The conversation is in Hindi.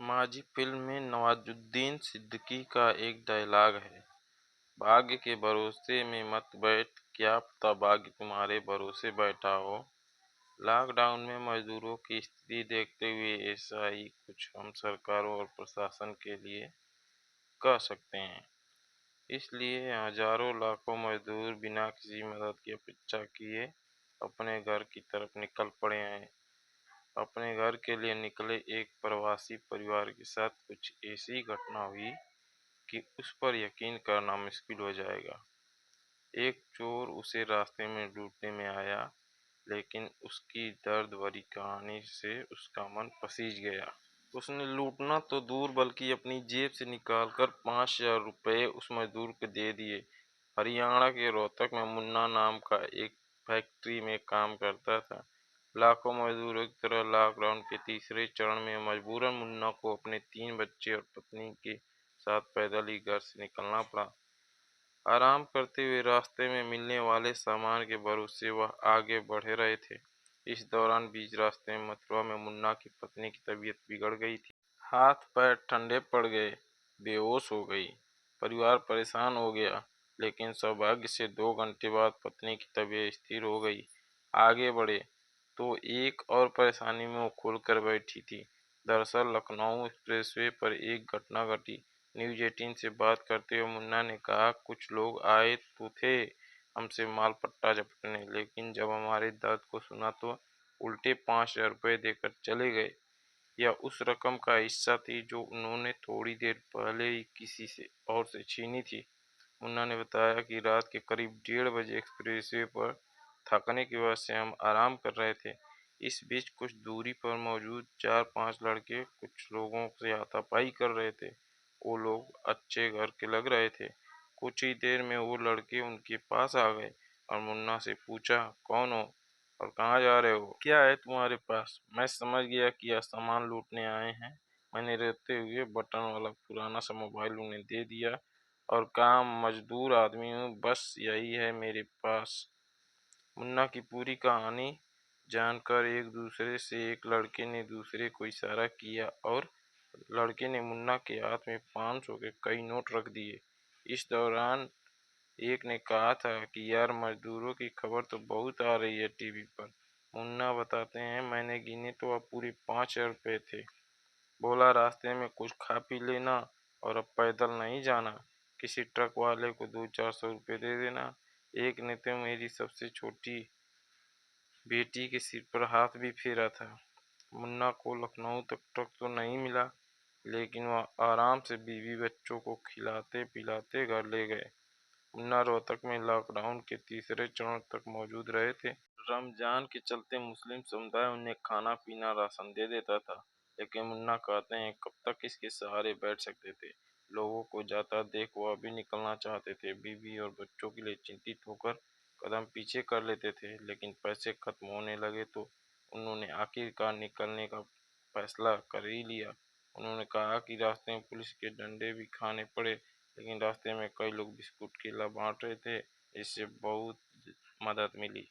माज़ी फिल्म में नवाजुद्दीन सिद्दीकी का एक डायलॉग है, भाग्य के भरोसे में मत बैठ, क्या पता भाग्य तुम्हारे भरोसे बैठा हो। लॉकडाउन में मजदूरों की स्थिति देखते हुए ऐसा ही कुछ हम सरकारों और प्रशासन के लिए कह सकते हैं। इसलिए हजारों लाखों मजदूर बिना किसी मदद की अपेक्षा किए अपने घर की तरफ निकल पड़े हैं। अपने घर के लिए निकले एक प्रवासी परिवार के साथ कुछ ऐसी घटना हुई कि उस पर यकीन करना मुश्किल हो जाएगा। एक चोर उसे रास्ते में लूटने में आया, लेकिन उसकी दर्द भरी कहानी से उसका मन पसीज गया। उसने लूटना तो दूर बल्कि अपनी जेब से निकालकर 5,000 रुपये उस मजदूर को दे दिए। हरियाणा के रोहतक में मुन्ना नाम का एक फैक्ट्री में काम करता था। लाखों मजदूरों की तरह लॉकडाउन के तीसरे चरण में मजबूरन मुन्ना को अपने 3 बच्चे और पत्नी के साथ पैदल ही घर से निकलना पड़ा। आराम करते हुए रास्ते में मिलने वाले सामान के भरोसे वह आगे बढ़े रहे थे। इस दौरान बीच रास्ते में मथुरा में मुन्ना की पत्नी की तबीयत बिगड़ गई थी। हाथ पैर ठंडे पड़ गए, बेहोश हो गई। परिवार परेशान हो गया, लेकिन सौभाग्य से 2 घंटे बाद पत्नी की तबीयत स्थिर हो गई। आगे बढ़े तो एक और परेशानी में वो खुलकर बैठी थी। दरअसल लखनऊ एक्सप्रेसवे पर एक घटना घटी। न्यूज 18 से बात करते हुए मुन्ना ने कहा, कुछ लोग आए तो थे हमसे माल पट्टा झपटने, लेकिन जब हमारे दर्द को सुना तो उल्टे 5,000 रुपये देकर चले गए। यह उस रकम का हिस्सा थी जो उन्होंने थोड़ी देर पहले ही किसी से और से छीनी थी। मुन्ना ने बताया कि रात के करीब 1:30 बजे एक्सप्रेसवे पर थकने की वजह से हम आराम कर रहे थे। इस बीच कुछ दूरी पर मौजूद 4-5 लड़के कुछ लोगों से हाथापाई कर रहे थे। वो लोग अच्छे घर के लग रहे थे। कुछ ही देर में वो लड़के उनके पास आ गए और मुन्ना से पूछा, कौन हो और कहाँ जा रहे हो? क्या है तुम्हारे पास? मैं समझ गया कि यह सामान लूटने आए हैं। मैंने रोते हुए बटन वाला पुराना सा मोबाइल उन्हें दे दिया और कहा, मजदूर आदमी हूँ, बस यही है मेरे पास। मुन्ना की पूरी कहानी जानकर एक लड़के ने दूसरे को इशारा किया और लड़के ने मुन्ना के हाथ में 500 के कई नोट रख दिए। इस दौरान एक ने कहा था कि यार, मजदूरों की खबर तो बहुत आ रही है टीवी पर। मुन्ना बताते हैं, मैंने गिने तो अब पूरे 5,000 रुपये थे। बोला, रास्ते में कुछ खा पी लेना और अब पैदल नहीं जाना। किसी ट्रक वाले को 200-400 रुपये दे देना। एक ने तो मेरी सबसे छोटी बेटी के सिर पर हाथ भी फेरा था। मुन्ना को लखनऊ तक ट्रक तो नहीं मिला, लेकिन वह आराम से बीवी बच्चों को खिलाते पिलाते घर ले गए। मुन्ना रोहतक में लॉकडाउन के तीसरे चरण तक मौजूद रहे थे। रमजान के चलते मुस्लिम समुदाय उन्हें खाना पीना राशन दे देता था, लेकिन मुन्ना कहते हैं कब तक इसके सहारे बैठ सकते थे। लोगों को जाता देख वह भी निकलना चाहते थे। बीवी और बच्चों के लिए चिंतित होकर कदम पीछे कर लेते थे, लेकिन पैसे खत्म होने लगे तो उन्होंने आखिरकार निकलने का फैसला कर ही लिया। उन्होंने कहा कि रास्ते में पुलिस के डंडे भी खाने पड़े, लेकिन रास्ते में कई लोग बिस्कुट केला बांट रहे थे, इससे बहुत मदद मिली।